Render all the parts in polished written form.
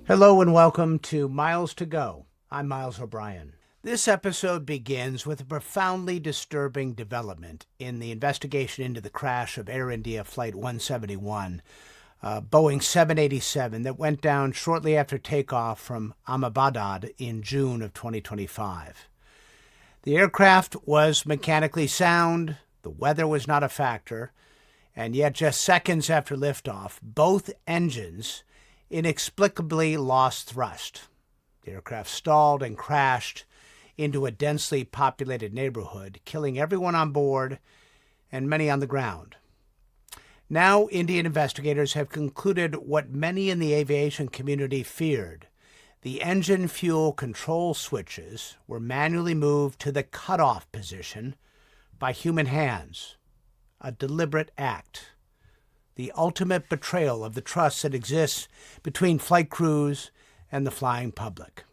Hello and welcome to Miles to Go. I'm Miles O'Brien. This episode begins with a profoundly disturbing development in the investigation into the crash of Air India Flight 171, Boeing 787, that went down shortly after takeoff from Ahmedabad in June of 2025. The aircraft was mechanically sound, the weather was not a factor, and yet just seconds after liftoff, both engines inexplicably lost thrust. The aircraft stalled and crashed into a densely populated neighborhood, killing everyone on board and many on the ground. Now, Indian investigators have concluded what many in the aviation community feared. The engine fuel control switches were manually moved to the cutoff position by human hands, a deliberate act. The ultimate betrayal of the trust that exists between flight crews and the flying public.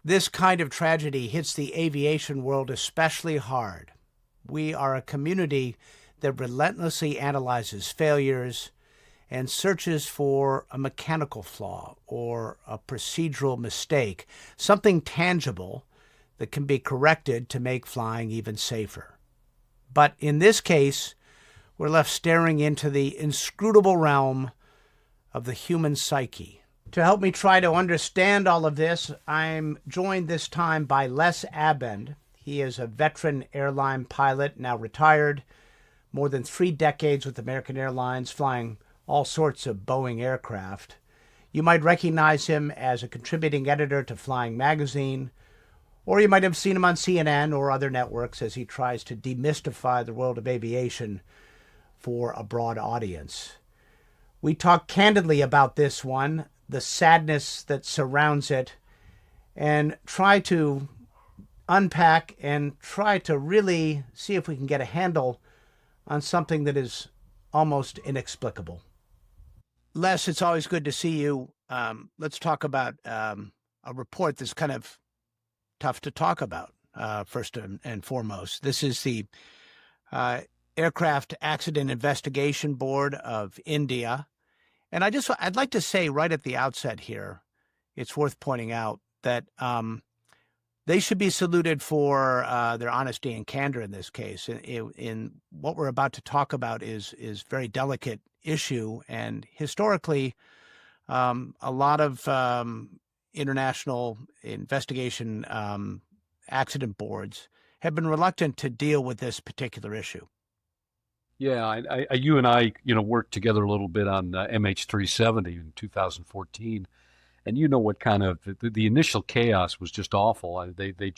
This kind of tragedy hits the aviation world especially hard. We are a community that relentlessly analyzes failures and searches for a mechanical flaw or a procedural mistake, something tangible that can be corrected to make flying even safer. But in this case, we're left staring into the inscrutable realm of the human psyche. To help me try to understand all of this, I'm joined this time by Les Abend. He is a veteran airline pilot, now retired, more than 3 decades with American Airlines, flying all sorts of Boeing aircraft. You might recognize him as a contributing editor to Flying Magazine, or you might have seen him on CNN or other networks as he tries to demystify the world of aviation for a broad audience. We talk candidly about this one, the sadness that surrounds it, and try to unpack and try to really see if we can get a handle on something that is almost inexplicable. Les, it's always good to see you. Let's talk about a report that's kind of tough to talk about, first and foremost. This is the Aircraft Accident Investigation Board of India. And I'd like to say right at the outset here, it's worth pointing out that they should be saluted for their honesty and candor in this case. In what we're about to talk about is very delicate issue, and historically, a lot of international investigation accident boards have been reluctant to deal with this particular issue. Yeah, you and I, worked together a little bit on MH370 in 2014, and you know what kind of the initial chaos was just awful. They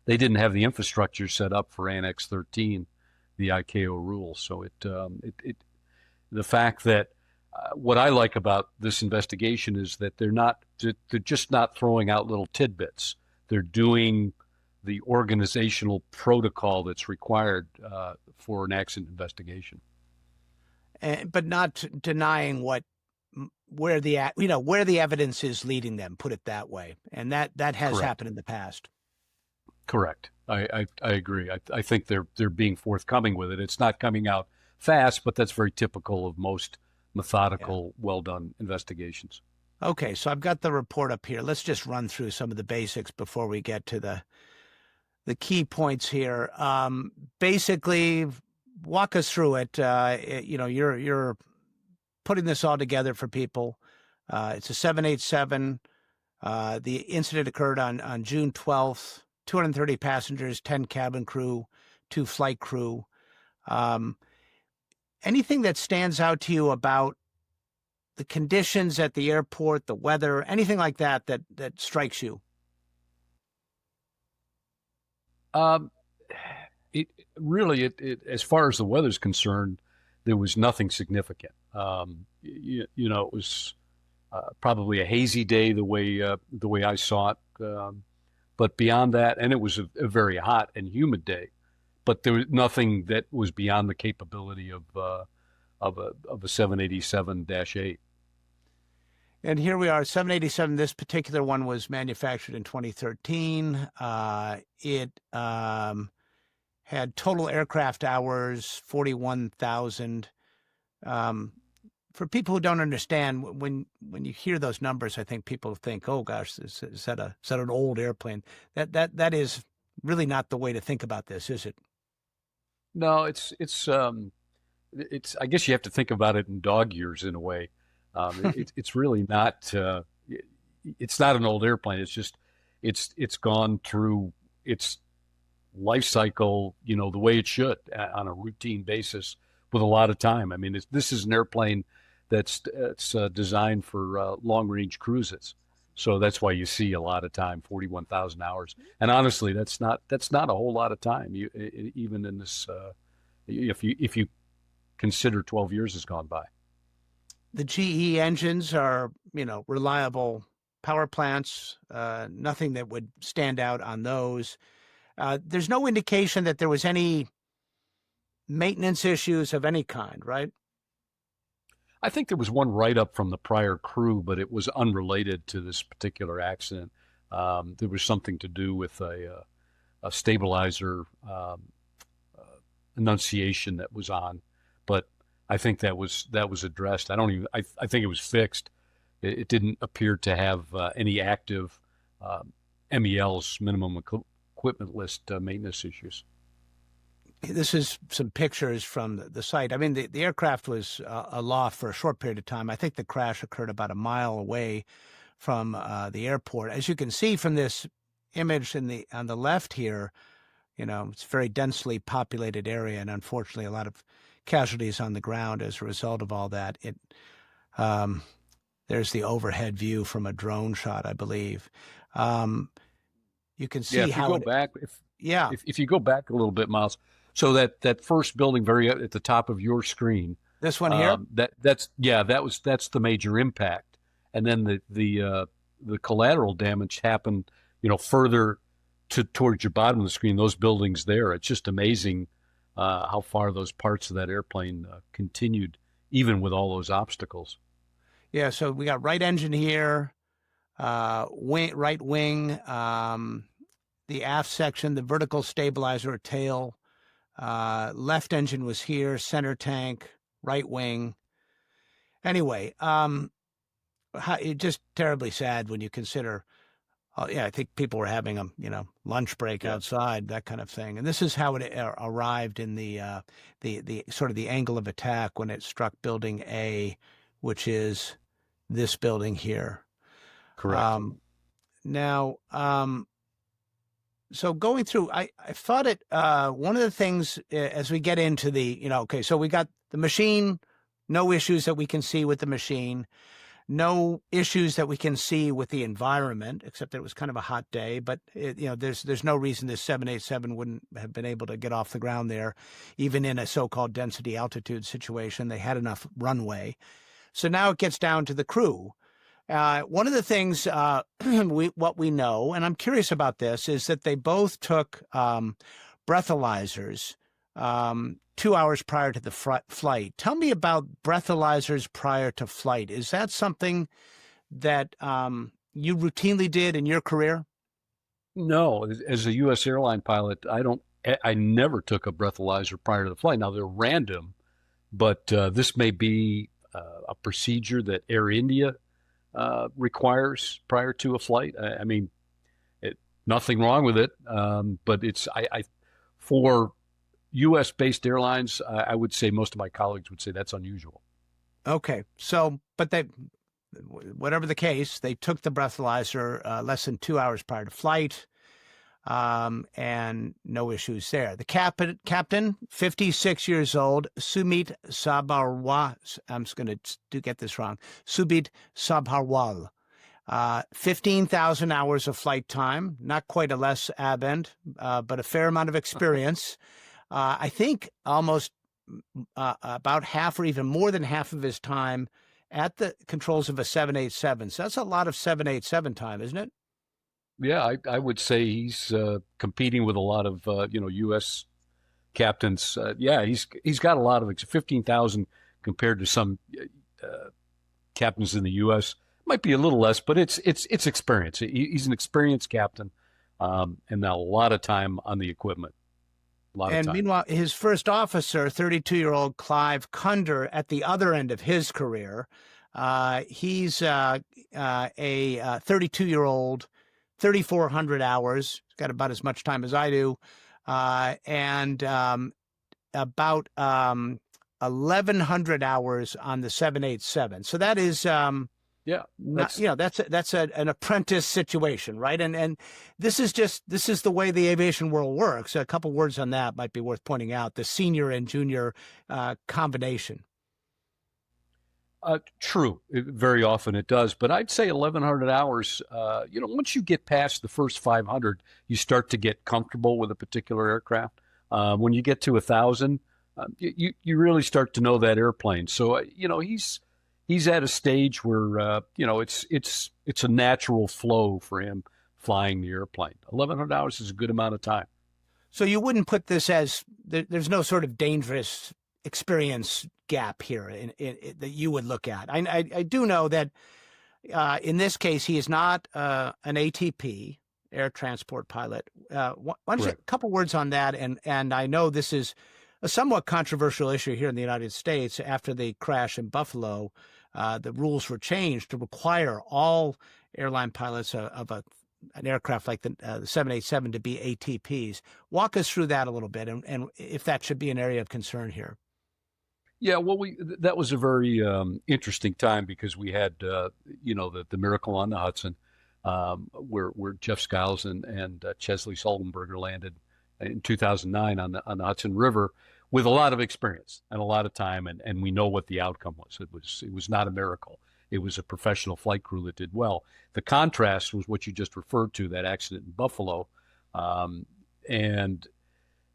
didn't have the infrastructure set up for Annex 13, the ICAO rules. So the fact that what I like about this investigation is that they're just not throwing out little tidbits. They're doing the organizational protocol that's required for an accident investigation. But not denying where the evidence is leading them. Put it that way, and that has Correct. happened in the past. Correct. I agree. I think they're being forthcoming with it. It's not coming out fast, but that's very typical of most methodical, well done investigations. Okay, so I've got the report up here. Let's just run through some of the basics before we get to the key points here. Basically, walk us through it. You're putting this all together for people. It's a 787. The incident occurred on June 12th. 230 passengers, 10 cabin crew, 2 flight crew. Anything that stands out to you about the conditions at the airport, the weather, anything like that strikes you? Um, it really, as far as the weather's concerned, there was nothing significant. It was probably a hazy day the way I saw it. But beyond that, and it was a very hot and humid day, but there was nothing that was beyond the capability of a 787-8. And here we are, 787. This particular one was manufactured in 2013. It had total aircraft hours 41,000. for people who don't understand, when you hear those numbers, I think people think, "Oh gosh, is that an old airplane?" That is really not the way to think about this, is it? No, it's. I guess you have to think about it in dog years in a way. It's really not. It's not an old airplane. It's just it's gone through its life cycle, the way it should on a routine basis with a lot of time. I mean, this is an airplane that's it's designed for long range cruises. So that's why you see a lot of time, 41,000 hours. And honestly, that's not a whole lot of time. Even in this, if you consider 12 years has gone by. The GE engines are, reliable power plants. Nothing that would stand out on those. There's no indication that there was any maintenance issues of any kind, right? I think there was one write-up from the prior crew, but it was unrelated to this particular accident. There was something to do with a stabilizer enunciation that was on, but I think that was addressed. I think it was fixed. It didn't appear to have any active MELs, minimum equipment list maintenance issues. This is some pictures from the site. I mean, the aircraft was aloft for a short period of time. I think the crash occurred about a mile away from the airport. As you can see from this image on the left here, it's a very densely populated area, and unfortunately, a lot of casualties on the ground as a result of all that. There's the overhead view from a drone shot, I believe. You can see If you how go it. back, Yeah, if you go back a little bit, Miles, so that first building very at the top of your screen, this one here. that's the major impact, and then the collateral damage happened, further towards your bottom of the screen. Those buildings there, it's just amazing how far those parts of that airplane continued, even with all those obstacles. Yeah, so we got right engine here, right wing, the aft section, the vertical stabilizer or tail. Left engine was here, center tank, right wing. Anyway, it's just terribly sad when you consider. I think people were having a lunch break Yeah, outside, that kind of thing. And this is how it arrived in the sort of the angle of attack when it struck Building A, which is this building here. correct. Now, so going through, I thought one of the things as we get into okay, so we got the machine, no issues that we can see with the machine, no issues that we can see with the environment, except that it was kind of a hot day. But there's no reason this 787 wouldn't have been able to get off the ground there, even in a so-called density altitude situation. They had enough runway. So now it gets down to the crew. One of the things what we know, and I'm curious about this, is that they both took breathalyzers 2 hours prior to the flight. Tell me about breathalyzers prior to flight. Is that something that you routinely did in your career? No, as a U.S. airline pilot, I never took a breathalyzer prior to the flight. Now they're random, but this may be a procedure that Air India requires prior to a flight. I mean, nothing wrong with it, but for U.S. based airlines, I would say most of my colleagues would say that's unusual. Okay, so but whatever the case, they took the breathalyzer less than 2 hours prior to flight, and no issues there. The captain, 56 years old, Sumit Sabharwal. I'm just going to get this wrong. Sumit Sabharwal. 15,000 hours of flight time, not quite a less abend, but a fair amount of experience. I think almost about half or even more than half of his time at the controls of a 787. So that's a lot of 787 time, isn't it? Yeah, I would say he's competing with a lot of U.S. captains. Yeah, he's got a lot of 15,000 compared to some captains in the U.S. Might be a little less, but it's experience. He's an experienced captain, and now a lot of time on the equipment. A lot of And time. meanwhile, his first officer, 32-year-old Clive Cunder, at the other end of his career, he's a 32-year-old, 3,400 hours, got about as much time as I do, and about 1,100 hours on the 787. So that is Yeah, not, that's an apprentice situation, right? And this is the way the aviation world works. A couple words on that might be worth pointing out: the senior and junior combination. true. Very often it does, but I'd say 1,100 hours. Once you get past the first 500, you start to get comfortable with a particular aircraft. When you get to 1,000, you really start to know that airplane. So he's at a stage where it's a natural flow for him flying the airplane. 1,100 hours is a good amount of time. So you wouldn't put this as there's no sort of dangerous experience gap here that you would look at. I do know that in this case he is not an ATP, air transport pilot. Why don't you, a couple words on that? And I know this is a somewhat controversial issue here in the United States. After the crash in Buffalo, the rules were changed to require all airline pilots of an aircraft like the 787 to be ATPs. Walk us through that a little bit, and if that should be an area of concern here. Yeah, well, that was a very interesting time because we had the Miracle on the Hudson, where Jeff Skiles and Chesley Sullenberger landed in 2009 on the Hudson River with a lot of experience and a lot of time, and we know what the outcome was. It was not a miracle. It was a professional flight crew that did well. The contrast was what you just referred to, that accident in Buffalo, and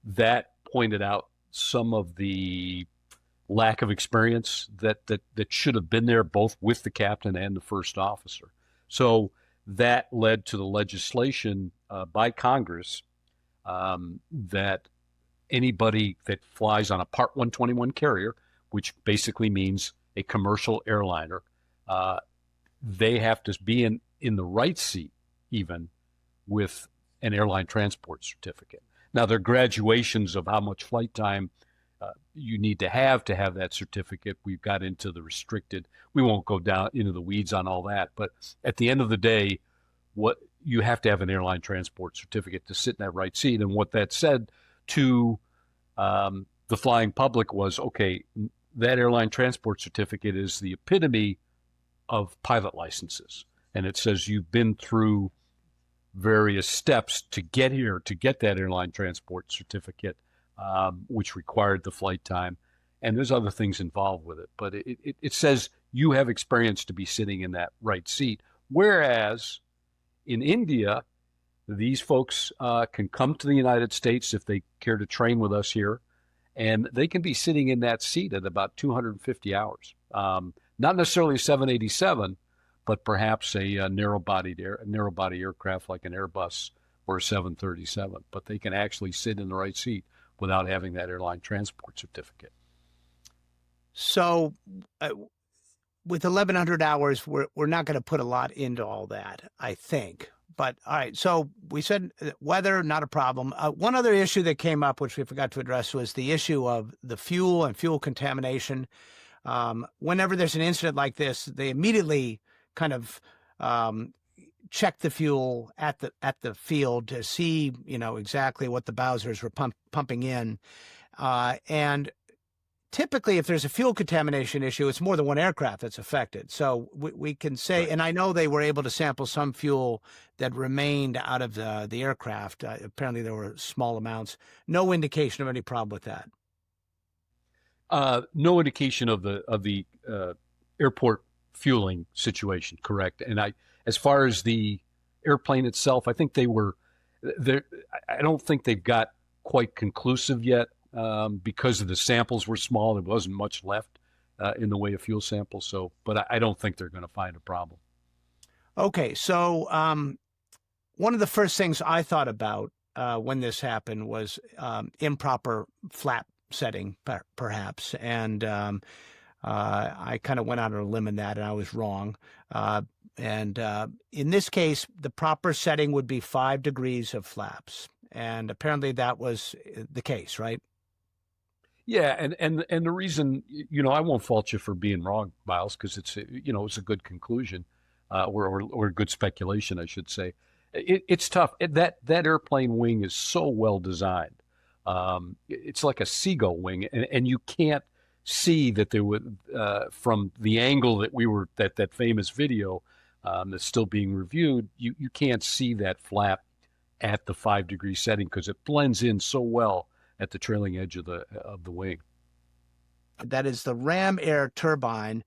that pointed out some of the lack of experience that should have been there, both with the captain and the first officer. So that led to the legislation by Congress that anybody that flies on a Part 121 carrier, which basically means a commercial airliner, they have to be in the right seat even with an airline transport certificate. Now, there are graduations of how much flight time you need to have that certificate. We've got into the restricted. We won't go down into the weeds on all that. But at the end of the day, what you have to have an airline transport certificate to sit in that right seat. And what that said to the flying public was, okay, that airline transport certificate is the epitome of pilot licenses. And it says you've been through various steps to get here, to get that airline transport certificate, which required the flight time. And there's other things involved with it. But it says you have experience to be sitting in that right seat. Whereas in India, these folks can come to the United States if they care to train with us here, and they can be sitting in that seat at about 250 hours. Not necessarily a 787, but perhaps a narrow-body aircraft like an Airbus or a 737. But they can actually sit in the right seat without having that airline transport certificate. So with 1,100 hours, we're not going to put a lot into all that, I think. But all right, so we said weather, not a problem. One other issue that came up, which we forgot to address, was the issue of the fuel and fuel contamination. Whenever there's an incident like this, they immediately kind of check the fuel at the field to see, exactly what the Bowsers were pumping in. And typically, if there's a fuel contamination issue, it's more than one aircraft that's affected. So we can say, right. And I know they were able to sample some fuel that remained out of the aircraft. Apparently, there were small amounts. No indication of any problem with that. No indication of the airport fueling situation, correct? And as far as the airplane itself, I think they were there. I don't think they've got quite conclusive yet because of the samples were small. There wasn't much left in the way of fuel samples. So, but I don't think they're going to find a problem. Okay, so one of the first things I thought about when this happened was improper flap setting, perhaps, and I kind of went out on a limb in that, and I was wrong. And in this case, the proper setting would be 5 degrees of flaps. And apparently that was the case, right? Yeah, and the reason, I won't fault you for being wrong, Miles, because it's a good conclusion, or a good speculation, I should say. It's tough. That airplane wing is so well designed. It's like a seagull wing, and you can't see that there would from the angle that that famous video that's still being reviewed. You can't see that flap at the 5-degree setting because it blends in so well at the trailing edge of the wing. That is the ram air turbine.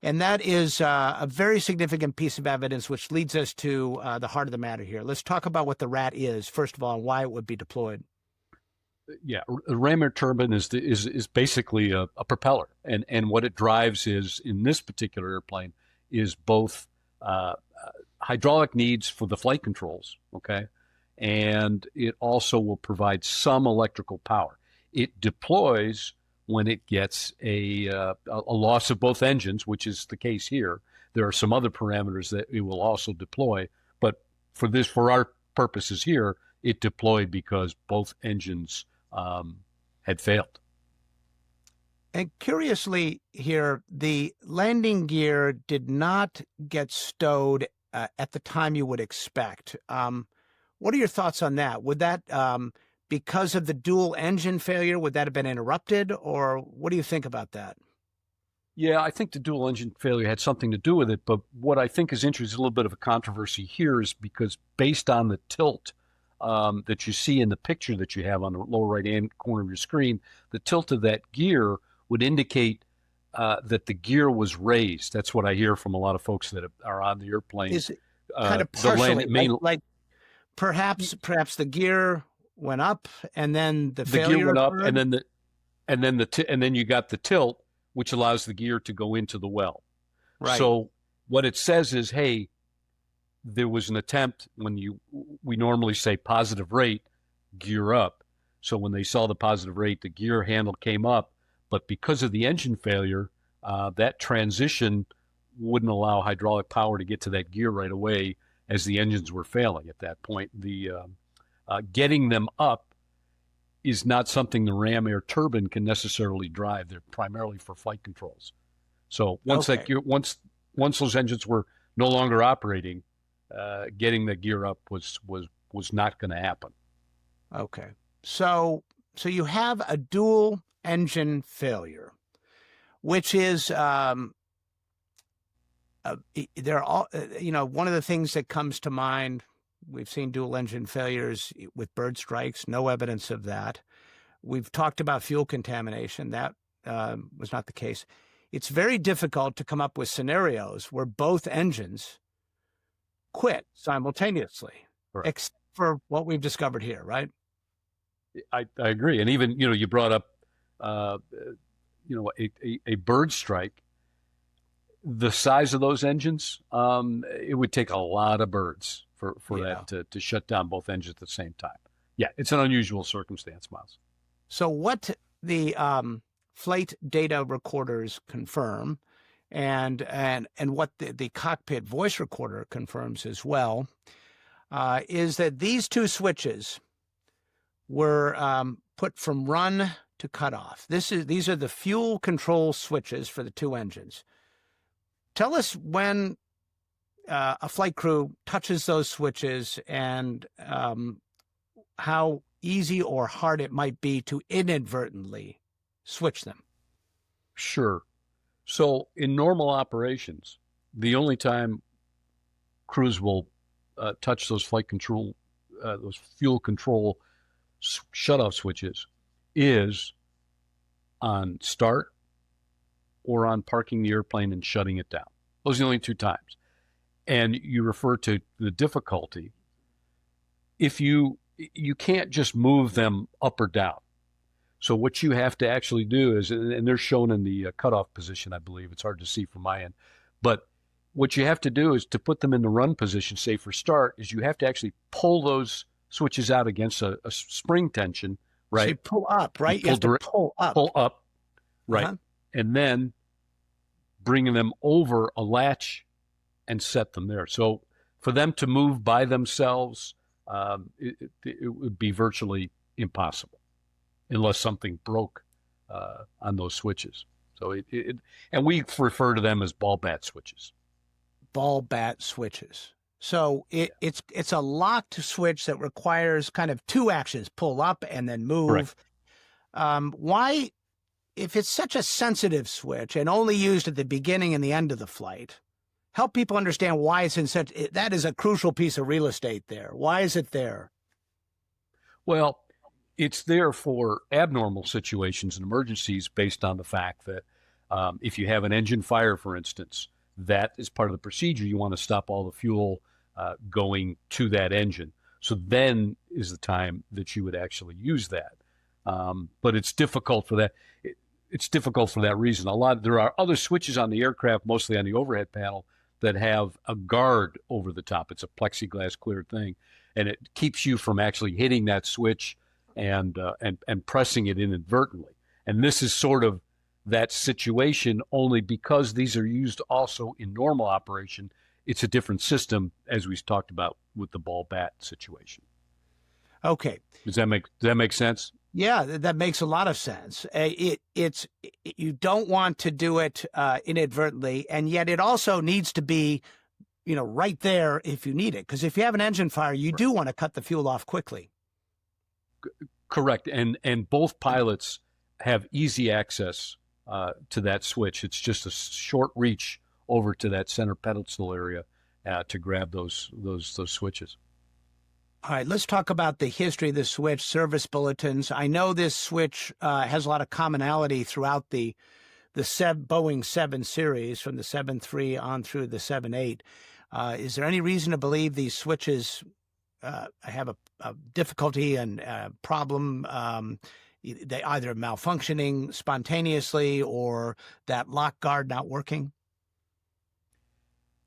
And that is a very significant piece of evidence, which leads us to the heart of the matter here. Let's talk about what the RAT is, first of all, and why it would be deployed. Yeah, a ram air turbine is basically a propeller, and what it drives is, in this particular airplane, is both hydraulic needs for the flight controls, okay, and it also will provide some electrical power. It deploys when it gets a loss of both engines, which is the case here. There are some other parameters that it will also deploy, but for our purposes here, it deployed because both engines had failed. And curiously here, the landing gear did not get stowed at the time you would expect. What are your thoughts on that? Would that, because of the dual engine failure, would that have been interrupted, or what do you think about that? Yeah, I think the dual engine failure had something to do with it, but what I think is interesting, is a little bit of a controversy here, is because based on the tilt that you see in the picture that you have on the lower right-hand corner of your screen, the tilt of that gear would indicate that the gear was raised. That's what I hear from a lot of folks that are on the airplane. Is it kind of partially, like perhaps the gear went up and then the failure gear went up, occurred? and then you got the tilt, which allows the gear to go into the well. Right. So what it says is, hey, there was an attempt we normally say positive rate, gear up. So when they saw the positive rate, the gear handle came up, but because of the engine failure, that transition wouldn't allow hydraulic power to get to that gear right away, as the engines were failing at that point. The getting them up is not something the ram air turbine can necessarily drive. They're primarily for flight controls. So once once those engines were no longer operating, getting the gear up was not going to happen. Okay. So you have a dual engine failure, which is they're all, one of the things that comes to mind. We've seen dual engine failures with bird strikes, no evidence of that. We've talked about fuel contamination. That was not the case. It's very difficult to come up with scenarios where both engines quit simultaneously, Correct. Except for what we've discovered here, right? I agree. And even, you brought up, a bird strike. The size of those engines, it would take a lot of birds for that to shut down both engines at the same time. Yeah, it's an unusual circumstance, Miles. So what the flight data recorders confirm, and what the cockpit voice recorder confirms as well, is that these two switches were put from run to cutoff. These are the fuel control switches for the two engines. Tell us when a flight crew touches those switches and how easy or hard it might be to inadvertently switch them. Sure. So in normal operations, the only time crews will touch those those fuel control shutoff switches is on start or on parking the airplane and shutting it down. Those are the only two times. And you refer to the difficulty. If you can't just move them up or down. So what you have to actually do is, and they're shown in the cutoff position, I believe. It's hard to see from my end. But what you have to do is to put them in the run position, say for start, is you have to actually pull those switches out against a spring tension, right? So you pull up, right? You have to pull up. Pull up, right? Uh-huh. And then bring them over a latch and set them there. So for them to move by themselves, it would be virtually impossible unless something broke on those switches. So and we refer to them as ball bat switches. Ball bat switches. So Yeah. it's a locked switch that requires kind of two actions: pull up and then move. Correct. Why, if it's such a sensitive switch and only used at the beginning and the end of the flight, help people understand why it's in such, that is a crucial piece of real estate there. Why is it there? Well, it's there for abnormal situations and emergencies based on the fact that if you have an engine fire, for instance, that is part of the procedure. You want to stop all the fuel going to that engine. So then is the time that you would actually use that. But it's difficult for that. It's difficult for that reason. There are other switches on the aircraft, mostly on the overhead panel, that have a guard over the top. It's a plexiglass clear thing, and it keeps you from actually hitting that switch and pressing it inadvertently. And this is sort of that situation, only because these are used also in normal operation. It's a different system, as we talked about with the ball bat situation. Okay. Does that make sense? Yeah, that makes a lot of sense. You don't want to do it inadvertently, and yet it also needs to be, right there if you need it. Because if you have an engine fire, you do want to cut the fuel off quickly. Correct, and both pilots have easy access to that switch. It's just a short reach over to that center pedestal area to grab those switches. All right, let's talk about the history of the switch, service bulletins. I know this switch has a lot of commonality throughout the Boeing 7 series, from the 7.3 on through the 7.8. Is there any reason to believe these switches have a difficulty and problem? They either malfunctioning spontaneously or that lock guard not working?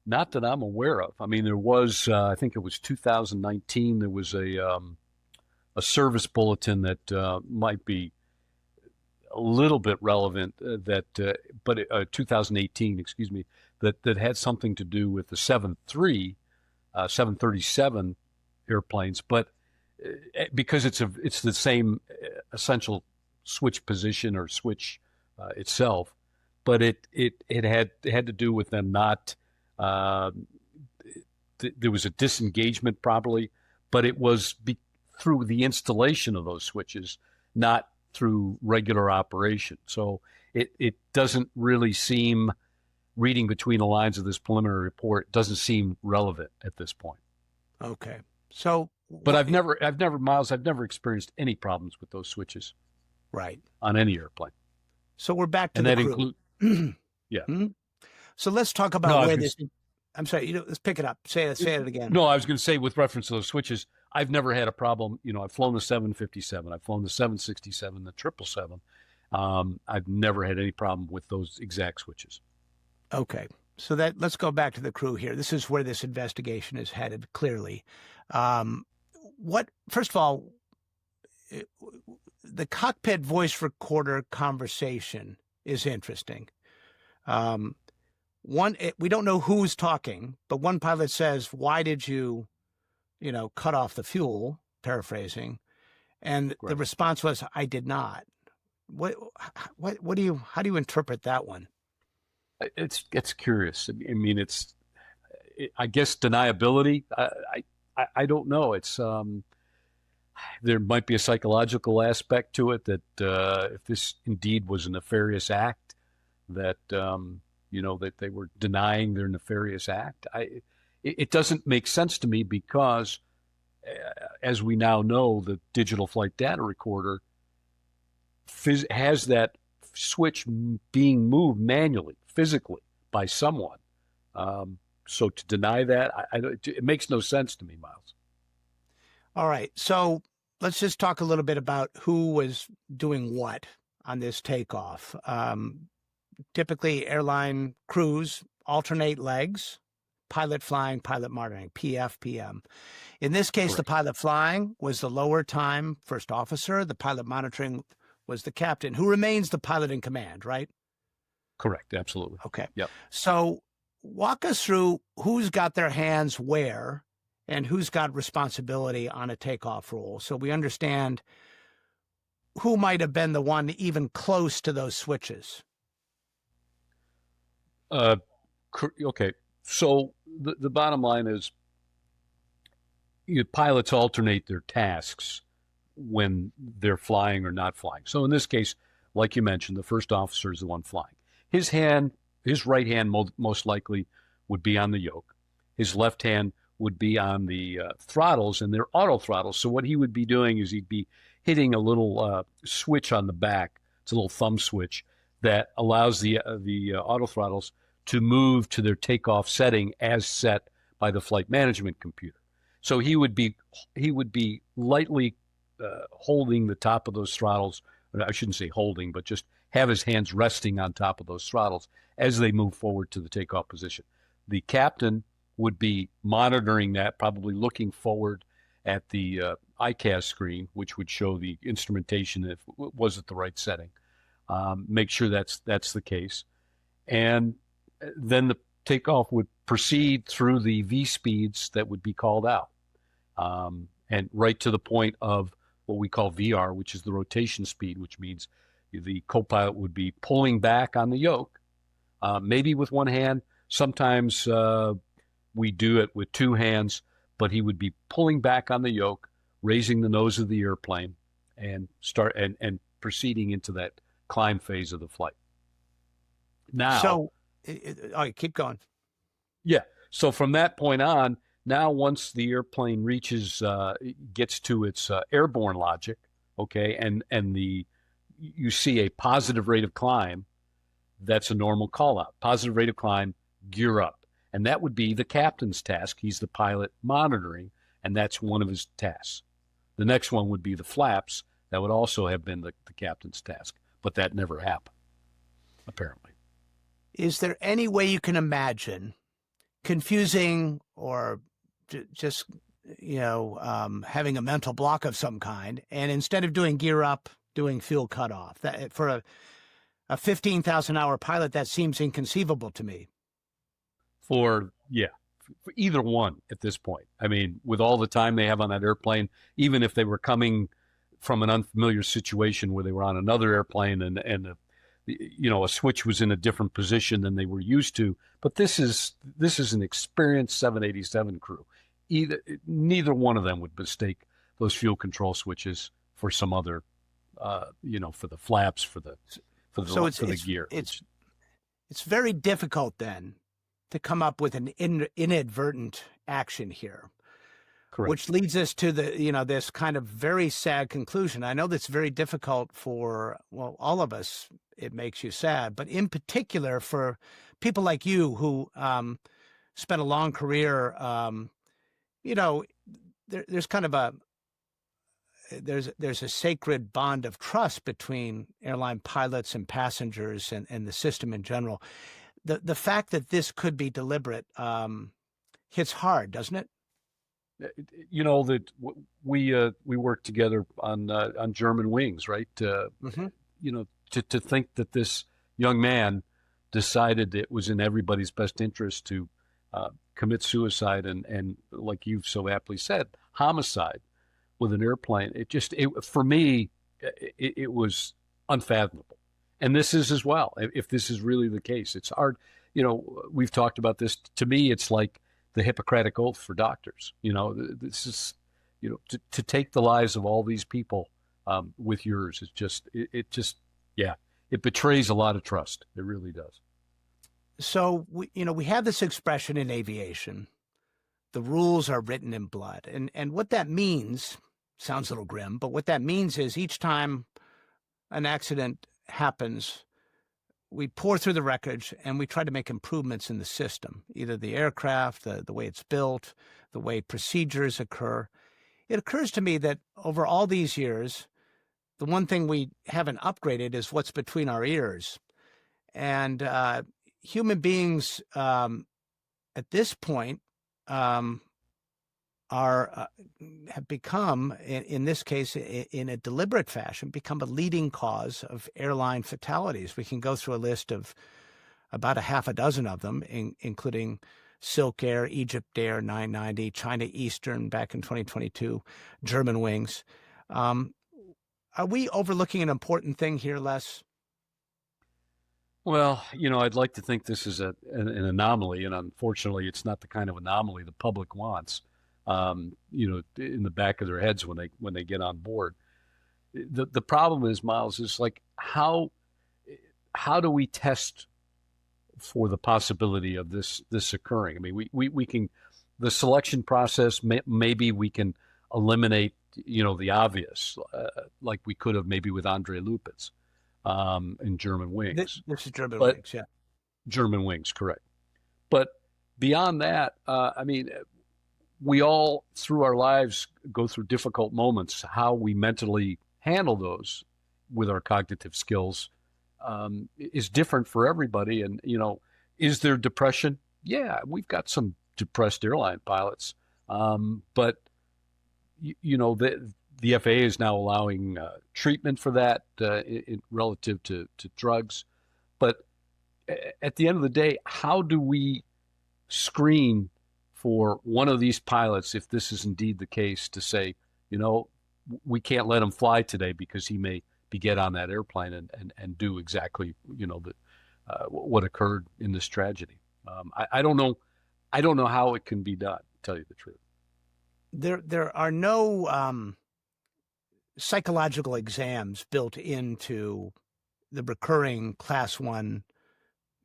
Not that I'm aware of. I mean, there was, I think it was 2019, there was a service bulletin that might be a little bit relevant, but 2018, excuse me, that had something to do with the 7.3, 737 airplanes, but because it's the same essential switch position or switch itself, but it had to do with them not. There was a disengagement probably, but it was through the installation of those switches, not through regular operation. So it doesn't really seem, reading between the lines of this preliminary report, doesn't seem relevant at this point. Okay. So, but I've never, Miles, I've never experienced any problems with those switches. Right. On any airplane. So we're back to and the that crew. Yeah. Hmm? So let's talk about where this. I'm sorry. Let's pick it up. Say it again. No, I was going to say, with reference to those switches, I've never had a problem. I've flown the 757, I've flown the 767, the 777. I've never had any problem with those exact switches. Okay. So let's go back to the crew here. This is where this investigation is headed, clearly. First of all, the cockpit voice recorder conversation is interesting. We don't know who's talking, but one pilot says, "Why did you, cut off the fuel?" Paraphrasing, and Right. The response was, "I did not." How do you interpret that one? It's curious. I mean, I guess deniability. I don't know. It's there might be a psychological aspect to it that if this indeed was a nefarious act, that that they were denying their nefarious act. It doesn't make sense to me because, as we now know, the digital flight data recorder has that switch being moved manually, physically, by someone. So to deny that, it makes no sense to me, Miles. All right. So let's just talk a little bit about who was doing what on this takeoff. Typically, airline crews alternate legs: pilot flying, pilot monitoring, PF, PM. In this case, Correct. The pilot flying was the lower time first officer. The pilot monitoring was the captain, who remains the pilot in command, right? Correct. Absolutely. Okay. Yep. So walk us through who's got their hands where and who's got responsibility on a takeoff rule. So we understand who might have been the one even close to those switches. Uh, okay. So the bottom line is pilots alternate their tasks when they're flying or not flying. So in this case, like you mentioned, the first officer is the one flying. His right hand most likely would be on the yoke. His left hand would be on the throttles, and they're auto throttles. So what he would be doing is he'd be hitting a little switch on the back. It's a little thumb switch that allows the auto throttles to move to their takeoff setting as set by the flight management computer. So he would be lightly holding the top of those throttles. I shouldn't say holding, but just have his hands resting on top of those throttles as they move forward to the takeoff position. The captain would be monitoring that, probably looking forward at the ICAS screen, which would show the instrumentation if it was at the right setting. Make sure that's the case. And then the takeoff would proceed through the V speeds that would be called out, and right to the point of what we call VR, which is the rotation speed, which means the co-pilot would be pulling back on the yoke, maybe with one hand. Sometimes we do it with two hands, but he would be pulling back on the yoke, raising the nose of the airplane, and proceeding into that climb phase of the flight. Now, So, all right, keep going. yeah. So from that point on, now once the airplane gets to its airborne logic, okay, and you see a positive rate of climb, that's a normal call out. Positive rate of climb, gear up. And that would be the captain's task. He's the pilot monitoring, and that's one of his tasks. The next one would be the flaps. That would also have been the captain's task, but that never happened, apparently. Is there any way you can imagine confusing or just, having a mental block of some kind, and instead of doing gear up, doing fuel cutoff? That, for a 15,000-hour pilot, that seems inconceivable to me. For either one at this point. I mean, with all the time they have on that airplane, even if they were coming from an unfamiliar situation where they were on another airplane and a switch was in a different position than they were used to. But this is an experienced 787 crew. Neither one of them would mistake those fuel control switches for some other, for the flaps, for the gear. It's very difficult then to come up with an inadvertent action here. Correct. Which leads us to this kind of very sad conclusion. I know that's very difficult for, all of us. It makes you sad, but in particular for people like you who spent a long career, there's kind of there's a sacred bond of trust between airline pilots and passengers and the system in general. The fact that this could be deliberate hits hard, doesn't it? That we worked together on German wings, right? Mm-hmm. To think that this young man decided it was in everybody's best interest to commit suicide and like you've so aptly said, homicide with an airplane. For me, it was unfathomable. And this is as well. If this is really the case, it's hard. We've talked about this. To me, it's like the Hippocratic Oath for doctors. This is, to take the lives of all these people with yours. It betrays a lot of trust. It really does. So we have this expression in aviation: the rules are written in blood, and what that means sounds a little grim, but what that means is each time an accident happens, we pour through the wreckage and we try to make improvements in the system, either the aircraft, the way it's built, the way procedures occur. It occurs to me that over all these years, the one thing we haven't upgraded is what's between our ears. And human beings at this point have become, in this case, in a deliberate fashion, become a leading cause of airline fatalities. We can go through a list of about a half a dozen of them, including Silk Air, Egypt Air 990, China Eastern back in 2022, German Wings. Um, are we overlooking an important thing here, Les? Well, I'd like to think this is an anomaly, and unfortunately, it's not the kind of anomaly the public wants. In the back of their heads when they get on board. The problem is, Miles, is like how do we test for the possibility of this occurring? I mean, we can the selection process. Maybe we can eliminate the obvious, like we could have maybe with Andre Lupitz in German Wings. This is German But Wings, yeah. German Wings, correct. But beyond that, I mean, we all through our lives go through difficult moments. How we mentally handle those with our cognitive skills is different for everybody. And is there depression? Yeah, we've got some depressed airline pilots, but the FAA is now allowing treatment for that relative to drugs. But at the end of the day, how do we screen for one of these pilots, if this is indeed the case, to say, we can't let him fly today because he may get on that airplane and do exactly, what occurred in this tragedy. I don't know. I don't know how it can be done, to tell you the truth. There are no psychological exams built into the recurring Class 1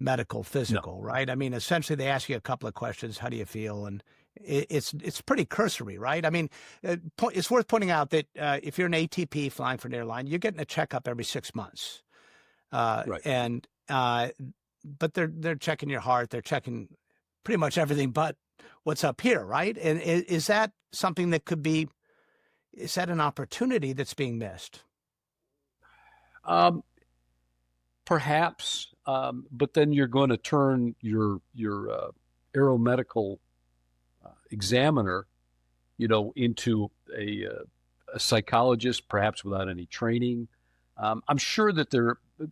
medical physical, No. right? I mean, essentially they ask you a couple of questions. How do you feel? And it's pretty cursory, right? I mean, it's worth pointing out that if you're an ATP flying for an airline, you're getting a checkup every 6 months. Right. And but they're checking your heart, they're checking pretty much everything but what's up here, right? And is that something that could be, is that an opportunity that's being missed? Perhaps, but then you're going to turn your aeromedical examiner, into a psychologist, perhaps without any training. I'm sure that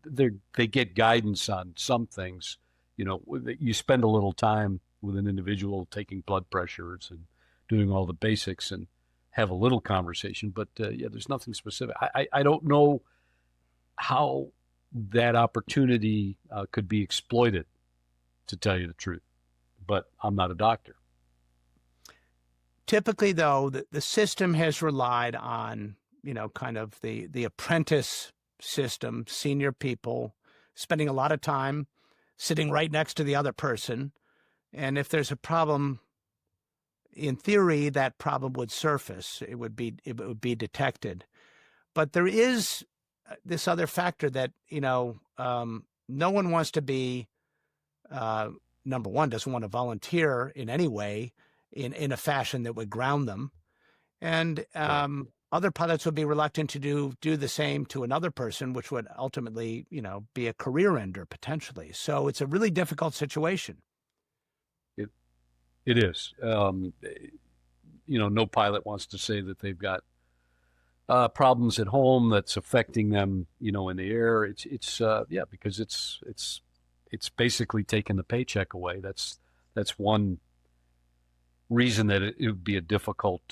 they get guidance on some things. You spend a little time with an individual taking blood pressures and doing all the basics and have a little conversation. But yeah, there's nothing specific. I don't know how that opportunity could be exploited, to tell you the truth. But I'm not a doctor. Typically, though, the system has relied on, kind of the apprentice system, senior people spending a lot of time sitting right next to the other person. And if there's a problem, in theory, that problem would surface. It would be detected. But there is this other factor that, no one wants to be, number one, doesn't want to volunteer in any way in a fashion that would ground them. And other pilots would be reluctant to do the same to another person, which would ultimately, be a career ender potentially. So it's a really difficult situation. It is. No pilot wants to say that they've got problems at home that's affecting them, in the air. It's because it's basically taking the paycheck away. That's one reason that it would be a difficult,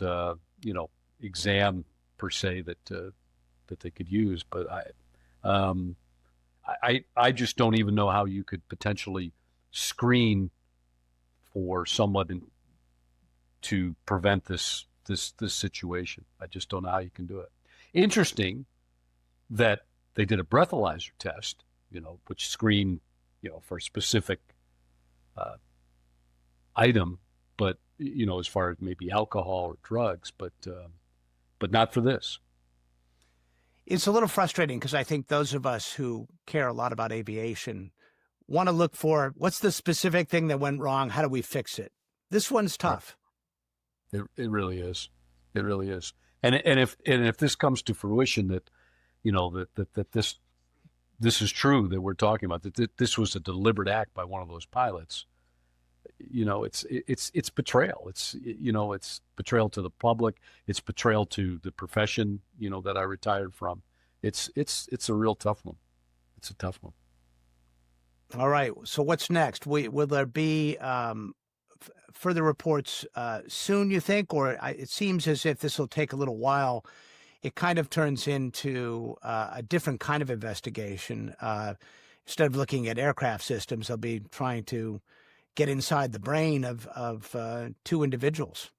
exam per se that they could use. But I just don't even know how you could potentially screen for someone to prevent this situation. I just don't know how you can do it. Interesting that they did a breathalyzer test, which screened, for a specific item, but as far as maybe alcohol or drugs, but not for this. It's a little frustrating because I think those of us who care a lot about aviation want to look for what's the specific thing that went wrong? How do we fix it? This one's tough. It really is. It really is. And if this comes to fruition, that that this is true, that we're talking about, that this was a deliberate act by one of those pilots, it's betrayal. It's betrayal to the public. It's betrayal to the profession, that I retired from. It's a real tough one. It's a tough one. All right. So what's next? Will there be further reports soon, you think? Or it seems as if this will take a little while. It kind of turns into a different kind of investigation. Instead of looking at aircraft systems, they'll be trying to get inside the brain of two individuals.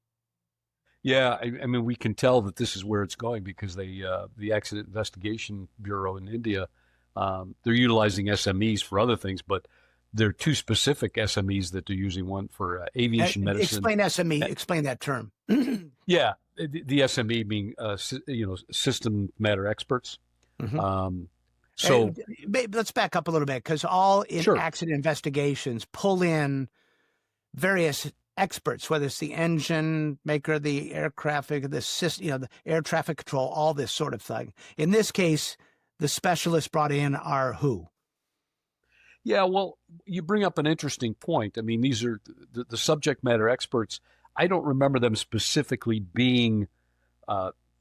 Yeah, I mean, we can tell that this is where it's going because the Accident Investigation Bureau in India, they're utilizing SMEs for other things, but there are two specific SMEs that they're using. One for aviation medicine. Explain SME. Explain that term. Yeah, the SME being system matter experts. Mm-hmm. So let's back up a little bit, because all Sure. accident investigations pull in various experts, whether it's the engine maker, the air traffic, the system, the air traffic control, all this sort of thing. In this case, the specialists brought in are who? Yeah, well, you bring up an interesting point. I mean, these are the subject matter experts. I don't remember them specifically being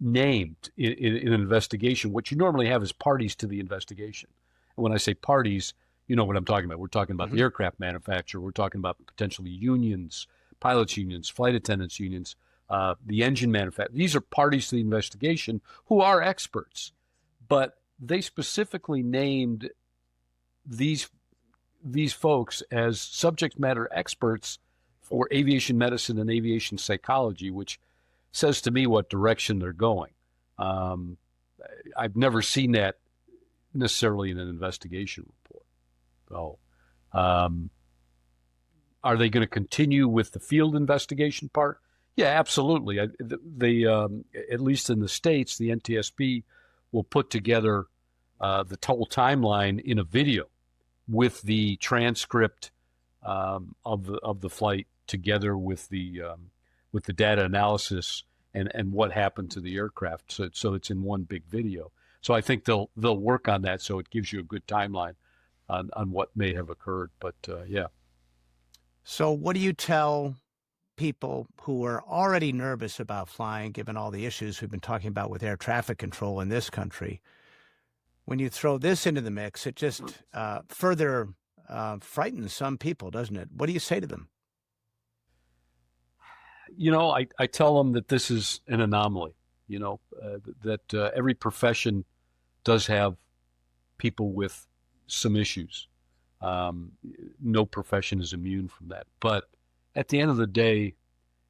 named in an investigation. What you normally have is parties to the investigation. And when I say parties, you know what I'm talking about. We're talking about the aircraft manufacturer. We're talking about potentially unions, pilots unions, flight attendants unions, the engine manufacturer. These are parties to the investigation who are experts. But they specifically named these folks as subject matter experts for aviation medicine and aviation psychology, which says to me what direction they're going. I've never seen that necessarily in an investigation report. So, are they going to continue with the field investigation part? Yeah, absolutely. They, at least in the States, the NTSB will put together the total timeline in a video with the transcript of the flight, together with the data analysis and what happened to the aircraft. So it's in one big video. So I think they'll work on that, so it gives you a good timeline on what may have occurred. But yeah. So what do you tell people who are already nervous about flying, given all the issues we've been talking about with air traffic control in this country? When you throw this into the mix, it just further frightens some people, doesn't it? What do you say to them? I tell them that this is an anomaly, that every profession does have people with some issues. No profession is immune from that. But at the end of the day,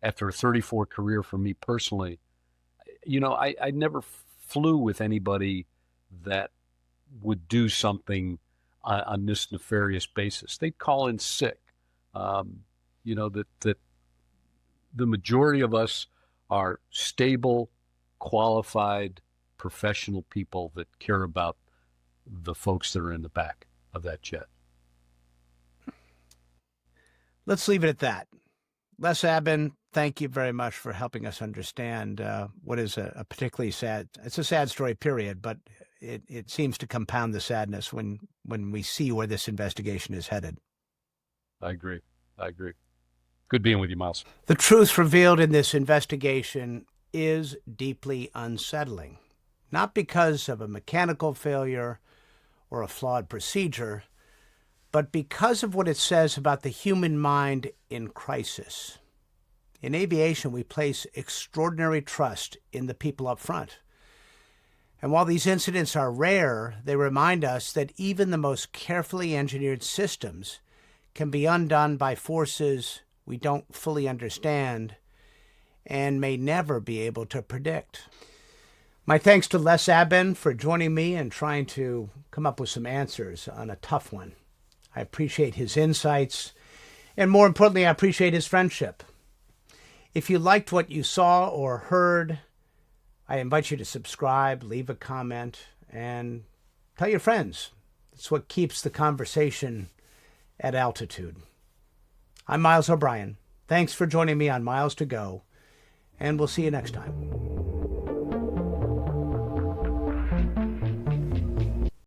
after a 34 career for me personally, I never flew with anybody that would do something on this nefarious basis. They'd call in sick. That the majority of us are stable, qualified, professional people that care about the folks that are in the back of that jet. Let's leave it at that. Les Abbin, thank you very much for helping us understand what is a particularly sad, it's a sad story, period, but it seems to compound the sadness when we see where this investigation is headed. I agree. Good being with you, Miles. The truth revealed in this investigation is deeply unsettling, not because of a mechanical failure or a flawed procedure, but because of what it says about the human mind in crisis. In aviation, we place extraordinary trust in the people up front. And while these incidents are rare, they remind us that even the most carefully engineered systems can be undone by forces we don't fully understand and may never be able to predict. My thanks to Les Abbin for joining me and trying to come up with some answers on a tough one. I appreciate his insights, and more importantly, I appreciate his friendship. If you liked what you saw or heard, I invite you to subscribe, leave a comment, and tell your friends. It's what keeps the conversation at altitude. I'm Miles O'Brien. Thanks for joining me on Miles to Go, and we'll see you next time.